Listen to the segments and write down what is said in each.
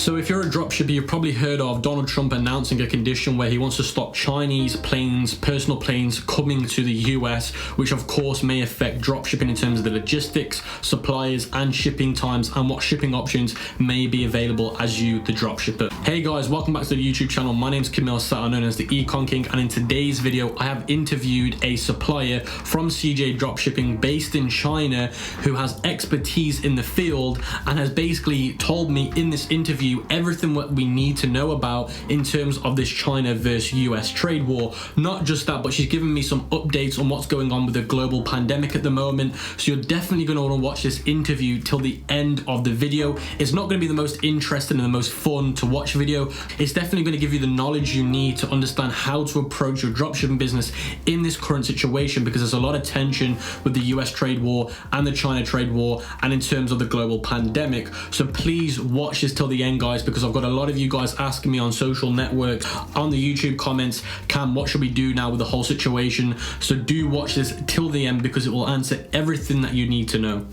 So if you're a dropshipper, you've probably heard of Donald Trump announcing a condition where he wants to stop Chinese planes, personal planes coming to the US, which of course may affect dropshipping in terms of the logistics, suppliers and shipping times and what shipping options may be available as you, the dropshipper. Hey guys, welcome back to the YouTube channel. My name's Camille Satter, known as the ECOM King, and in today's video I have interviewed a supplier from CJ Dropshipping based in China who has expertise in the field and has basically told me in this interview everything what we need to know about in terms of this China versus US trade war. Not just that, but she's given me some updates on what's going on with the global pandemic at the moment. So you're definitely going to want to watch this interview till the end of the video. It's not going to be the most interesting and the most fun to watch video. It's definitely going to give you the knowledge you need to understand how to approach your dropshipping business in this current situation, because there's a lot of tension with the US trade war and the China trade war and in terms of the global pandemic. So please watch this till the end, guys, because I've got a lot of you guys asking me on social networks, on the YouTube comments, Cam, what should we do now with the whole situation? So do watch this till the end because it will answer everything that you need to know.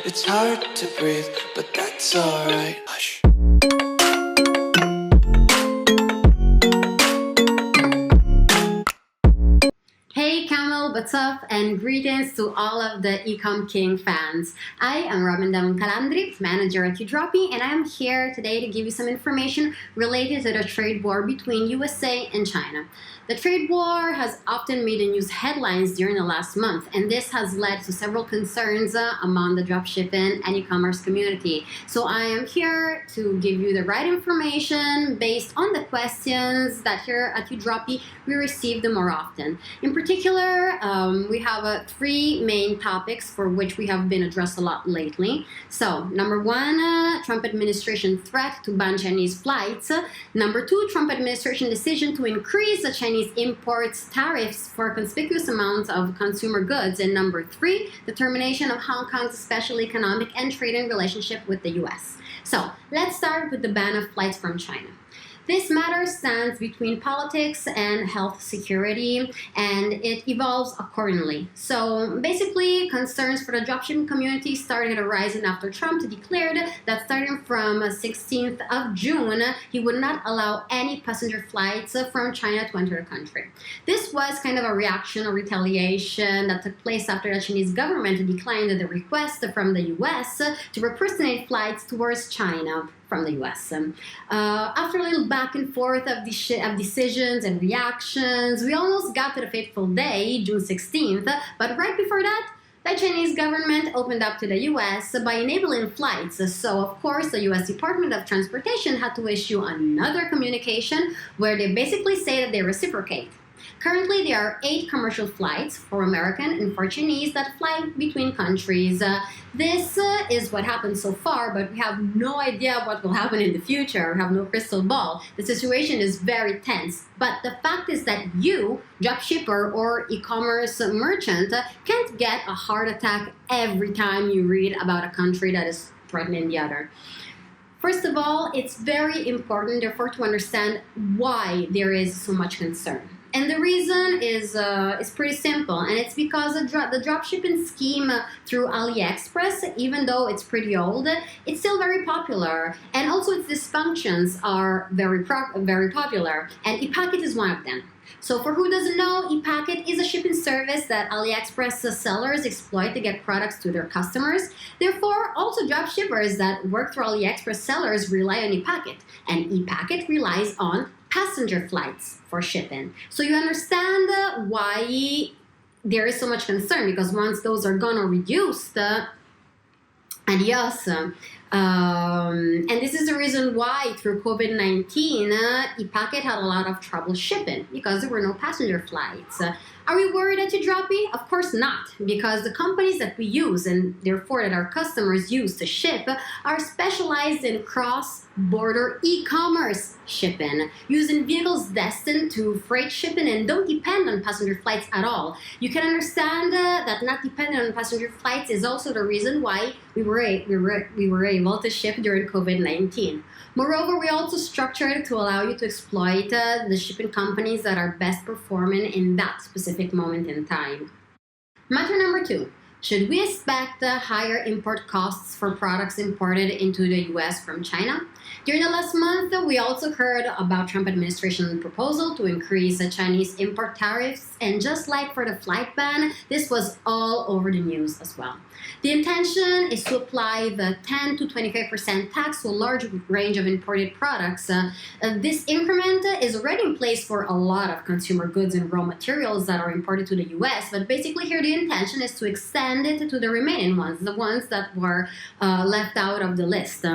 It's hard to breathe, but that's alright. Hush. Hey Camel, what's up? And greetings to all of the ECOM King fans. I am Demi Calandri, manager at Udroppy, and I am here today to give you some information related to the trade war between USA and China. The trade war has often made the news headlines during the last month, and this has led to several concerns among the dropshipping and e-commerce community. So I am here to give you the right information based on the questions that here at Udroppy we receive the more often. In particular, we have three main topics for which we have been addressed a lot lately. So, number one, Trump administration threat to ban Chinese flights. Number two, Trump administration decision to increase the Chinese imports tariffs for conspicuous amounts of consumer goods. And number three, the termination of Hong Kong's special economic and trading relationship with the US. So, let's start with the ban of flights from China. This matter stands between politics and health security, and it evolves accordingly. So basically, concerns for the dropshipping community started arising after Trump declared that starting from 16th of June, he would not allow any passenger flights from China to enter the country. This was kind of a reaction or retaliation that took place after the Chinese government declined the request from the US to represent flights towards China from the US. After a little back and forth of decisions and reactions, we almost got to the fateful day, June 16th, but right before that, the Chinese government opened up to the US by enabling flights. So, of course, the US Department of Transportation had to issue another communication where they basically say that they reciprocate. Currently, there are 8 commercial flights for American and for Chinese that fly between countries. This is what happened so far, but we have no idea what will happen in the future. We have no crystal ball. The situation is very tense. But the fact is that you, dropshipper or e-commerce merchant, can't get a heart attack every time you read about a country that is threatening the other. First of all, it's very important, therefore, to understand why there is so much concern. And the reason is pretty simple, and it's because the dropshipping scheme through AliExpress, even though it's pretty old, it's still very popular, and also its dysfunctions are very popular, and ePacket is one of them. So for who doesn't know, ePacket is a shipping service that AliExpress sellers exploit to get products to their customers. Therefore, also dropshippers that work through AliExpress sellers rely on ePacket, and ePacket relies on passenger flights for shipping. So you understand why there is so much concern, because once those are gone or reduced, adios. And this is the reason why through COVID-19, ePacket had a lot of trouble shipping because there were no passenger flights. Are we worried at Udroppy? Of course not, because the companies that we use and therefore that our customers use to ship are specialized in cross-border e-commerce shipping, using vehicles destined to freight shipping and don't depend on passenger flights at all. You can understand that not depending on passenger flights is also the reason why we were able to ship during COVID-19. Moreover, we also structured to allow you to exploit the shipping companies that are best performing in that specific moment in time. Matter number 2. Should we expect higher import costs for products imported into the US from China? During the last month, we also heard about Trump administration's proposal to increase Chinese import tariffs, and just like for the flight ban, this was all over the news as well. The intention is to apply the 10 to 25% tax to a large range of imported products. This increment is already in place for a lot of consumer goods and raw materials that are imported to the US, but basically here the intention is to extend it to the remaining ones, the ones that were left out of the list.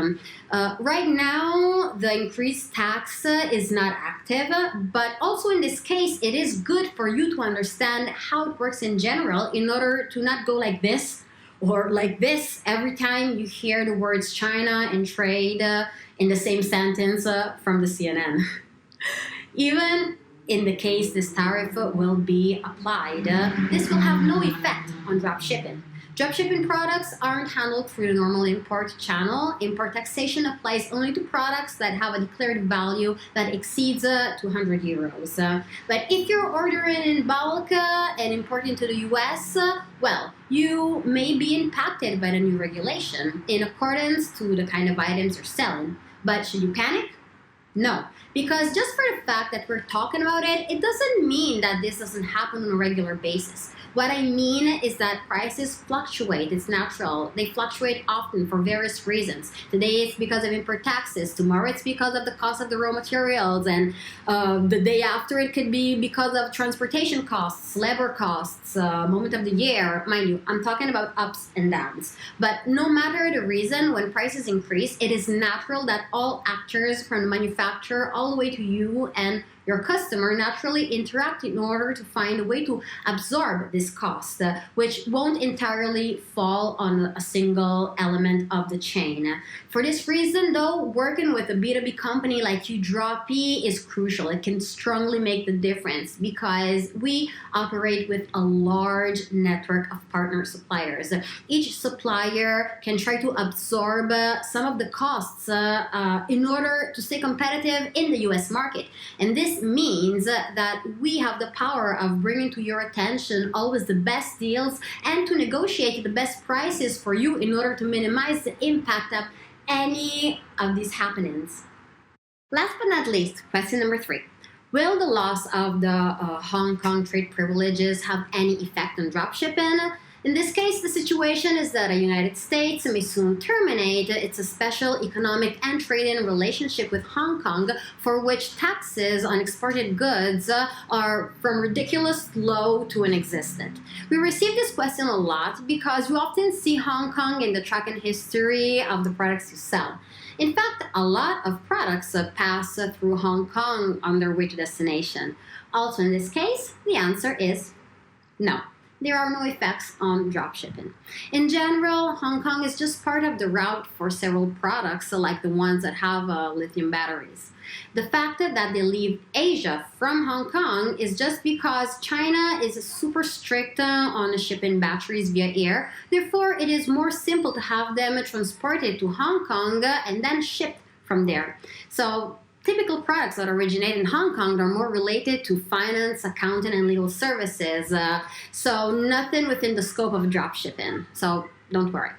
Right now, the increased tax is not active, but also in this case, it is good for you to understand how it works in general in order to not go like this or like this every time you hear the words China and trade in the same sentence from the CNN. Even in the case this tariff will be applied, this will have no effect on dropshipping. Dropshipping products aren't handled through the normal import channel. Import taxation applies only to products that have a declared value that exceeds 200 euros. But if you're ordering in bulk and importing to the US, well, you may be impacted by the new regulation in accordance to the kind of items you're selling. But should you panic? No, because just for the fact that we're talking about it, it doesn't mean that this doesn't happen on a regular basis. What I mean is that prices fluctuate. It's natural. They fluctuate often for various reasons. Today it's because of import taxes. Tomorrow it's because of the cost of the raw materials. And the day after it could be because of transportation costs, labor costs, moment of the year. Mind you, I'm talking about ups and downs. But no matter the reason, when prices increase, it is natural that all actors from the manufacturer all the way to you and your customer naturally interact in order to find a way to absorb this cost, which won't entirely fall on a single element of the chain. For this reason, though, working with a B2B company like Udroppy is crucial. It can strongly make the difference because we operate with a large network of partner suppliers. Each supplier can try to absorb some of the costs in order to stay competitive in the US market. And this means that we have the power of bringing to your attention always the best deals and to negotiate the best prices for you in order to minimize the impact of any of these happenings. Last but not least, question number 3. Will the loss of the Hong Kong trade privileges have any effect on dropshipping? In this case, the situation is that the United States may soon terminate its special economic and trading relationship with Hong Kong, for which taxes on exported goods are from ridiculous low to non-existent. We receive this question a lot because you often see Hong Kong in the tracking history of the products you sell. In fact, a lot of products pass through Hong Kong on their way to destination. Also in this case, the answer is no. There are no effects on dropshipping. In general, Hong Kong is just part of the route for several products, like the ones that have lithium batteries. The fact that they leave Asia from Hong Kong is just because China is super strict on shipping batteries via air. Therefore, it is more simple to have them transported to Hong Kong and then shipped from there. So, typical products that originate in Hong Kong are more related to finance, accounting, and legal services. So nothing within the scope of dropshipping. So don't worry.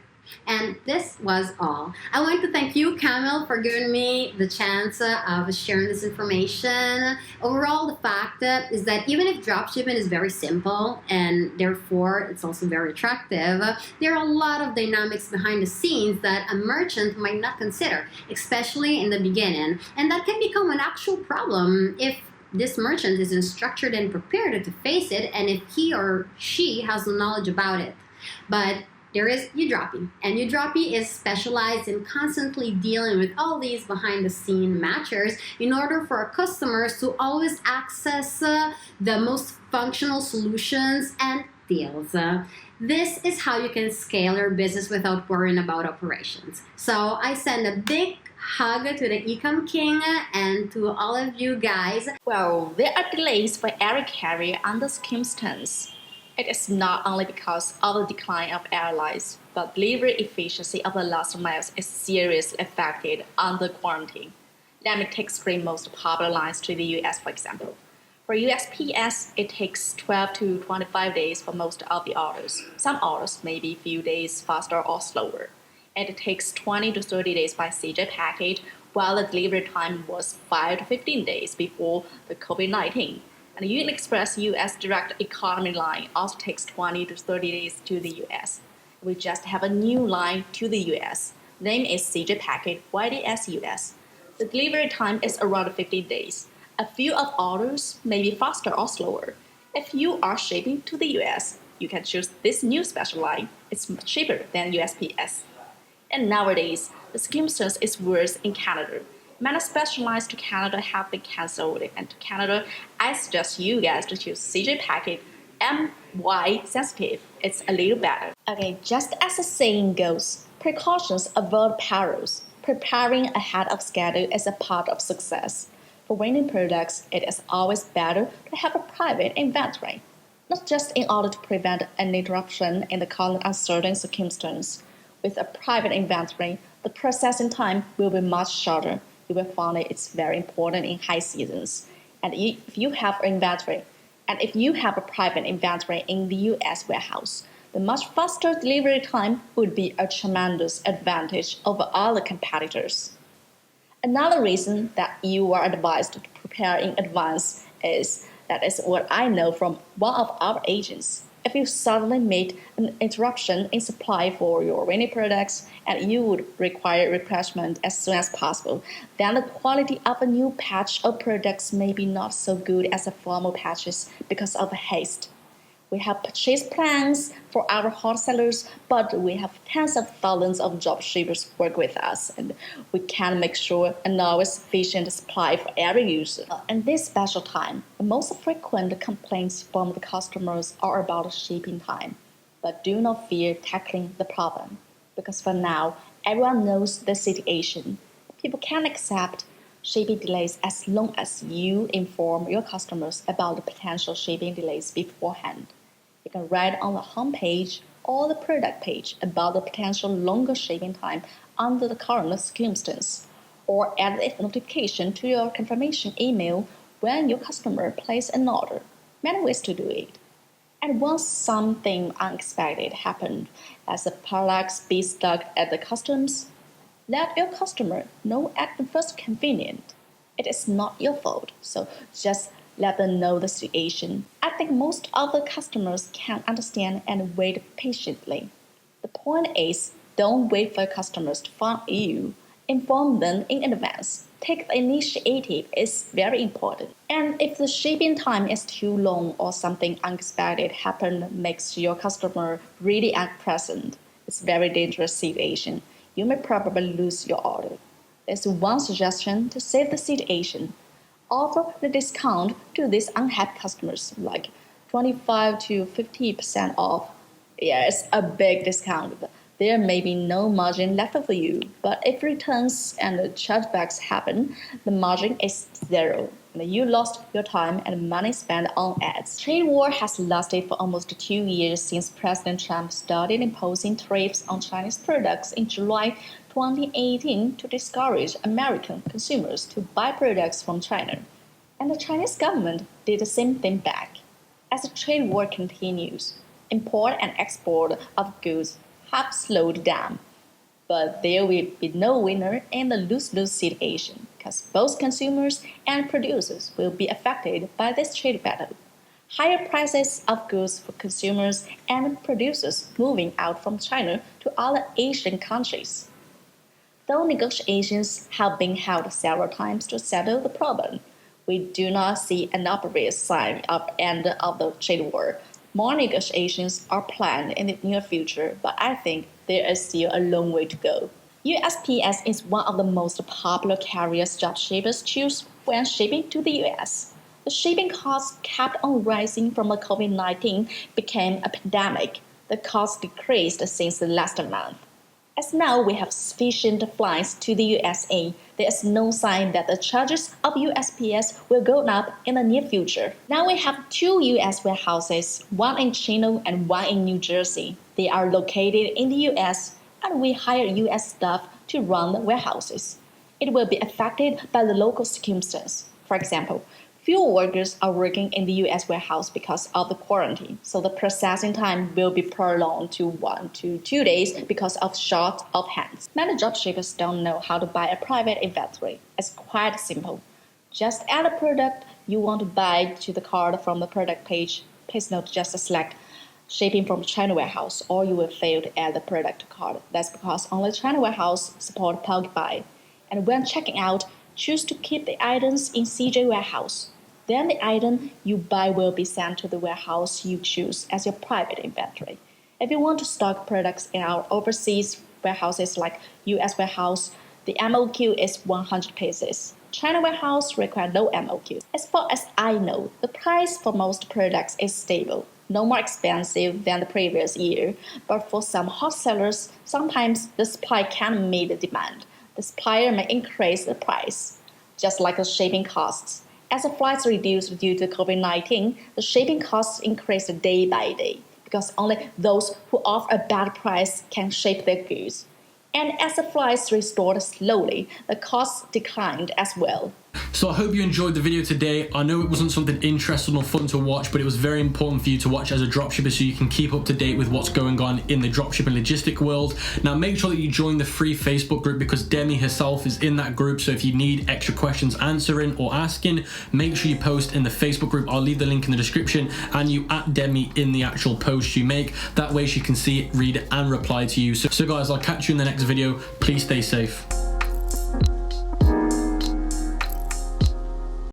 And this was all. I want to thank you, Camille, for giving me the chance of sharing this information. Overall, the fact is that even if dropshipping is very simple and therefore it's also very attractive, there are a lot of dynamics behind the scenes that a merchant might not consider, especially in the beginning. And that can become an actual problem if this merchant isn't structured and prepared to face it, and if he or she has no knowledge about it. But there is Udroppy, and Udroppy is specialized in constantly dealing with all these behind-the-scene matchers in order for our customers to always access the most functional solutions and deals. This is how you can scale your business without worrying about operations. So I send a big hug to the ECOM King and to all of you guys. Well, there are delays for air carrier under circumstances. It is not only because of the decline of airlines, but delivery efficiency of the last miles is seriously affected under quarantine. Let me take 3 most popular lines to the US, for example. For USPS, it takes 12 to 25 days for most of the orders. Some orders may be a few days faster or slower. And it takes 20 to 30 days by CJ package, while the delivery time was 5 to 15 days before the COVID-19. And Union Express US Direct Economy line also takes 20 to 30 days to the US. We just have a new line to the US. Name is CJ Packet YDS US. The delivery time is around 15 days. A few of orders may be faster or slower. If you are shipping to the US, you can choose this new special line. It's much cheaper than USPS. And nowadays, the circumstance is worse in Canada. Many specialized to Canada have been cancelled, and to Canada, I suggest you guys to choose CJ Packet MY sensitive. It's a little better. Okay, just as the saying goes, precautions avoid perils. Preparing ahead of schedule is a part of success. For winning products, it is always better to have a private inventory, not just in order to prevent an interruption in the current uncertain circumstance. With a private inventory, the processing time will be much shorter. You will find it's very important in high seasons. And if you have a private inventory in the US warehouse, the much faster delivery time would be a tremendous advantage over other competitors. Another reason that you are advised to prepare in advance is what I know from one of our agents. If you suddenly meet an interruption in supply for your winning products and you would require replacement as soon as possible, then the quality of a new batch of products may be not so good as the former batches because of haste. We have purchase plans for our wholesalers, but we have tens of thousands of dropshippers work with us, and we can make sure an always sufficient supply for every user. In this special time, the most frequent complaints from the customers are about shipping time. But do not fear tackling the problem, because for now, everyone knows the situation. People can accept shipping delays as long as you inform your customers about the potential shipping delays beforehand. You can write on the homepage or the product page about the potential longer shipping time under the current circumstance, or add a notification to your confirmation email when your customer places an order. Many ways to do it. And once something unexpected happened, as the products be stuck at the customs, let your customer know at the first convenient. It is not your fault, so just let them know the situation. I think most of the customers can understand and wait patiently. The point is, don't wait for your customers to find you. Inform them in advance. Take the initiative is very important. And if the shipping time is too long or something unexpected happened makes your customer really unpleasant, it's a very dangerous situation. You may probably lose your order. There's one suggestion to save the situation. Offer the discount to these unhappy customers, like 25 to 50% off. Yeah, it's a big discount. There may be no margin left for you, but if returns and chargebacks happen, the margin is zero, and you lost your time and money spent on ads. Trade war has lasted for almost 2 years since President Trump started imposing tariffs on Chinese products in July 2018 to discourage American consumers to buy products from China. And the Chinese government did the same thing back. As the trade war continues, import and export of goods have slowed down. But there will be no winner in the lose-lose situation, because both consumers and producers will be affected by this trade battle. Higher prices of goods for consumers and producers moving out from China to other Asian countries. Though negotiations have been held several times to settle the problem, we do not see an obvious sign of the end of the trade war. More negotiations are planned in the near future, but I think there is still a long way to go. USPS is one of the most popular carriers dropshippers choose when shipping to the US. The shipping costs kept on rising from the COVID-19 became a pandemic. The cost decreased since the last month. As now we have sufficient flights to the USA, there is no sign that the charges of USPS will go up in the near future. Now we have 2 US warehouses, one in Chino and one in New Jersey. They are located in the US, and we hire US staff to run the warehouses. It will be affected by the local circumstance. For example, Few workers are working in the US warehouse because of the quarantine, so the processing time will be prolonged to 1 to 2 days because of short of hands. Many dropshippers don't know how to buy a private inventory. It's quite simple. Just add a product you want to buy to the cart from the product page. Please note, just select shipping from China warehouse or you will fail to add the product to cart. That's because only China warehouse support bulk buy. And when checking out, choose to keep the items in CJ warehouse. Then the item you buy will be sent to the warehouse you choose as your private inventory. If you want to stock products in our overseas warehouses like US warehouse, the MOQ is 100 pieces. China warehouse require no MOQ. As far as I know, the price for most products is stable, no more expensive than the previous year. But for some hot sellers, sometimes the supply can't meet the demand. The supplier may increase the price, just like the shipping costs. As the flights reduced due to COVID-19, the shipping costs increased day by day because only those who offer a better price can ship their goods. And as the flights restored slowly, the costs declined as well. So I hope you enjoyed the video today. I know it wasn't something interesting or fun to watch, but it was very important for you to watch as a dropshipper so you can keep up to date with what's going on in the dropshipping logistic world. Now make sure that you join the free Facebook group because Demi herself is in that group. So if you need extra questions answering or asking, make sure you post in the Facebook group. I'll leave the link in the description and you at Demi in the actual post you make. That way she can see it, read it and reply to you. So guys, I'll catch you in the next video. Please stay safe.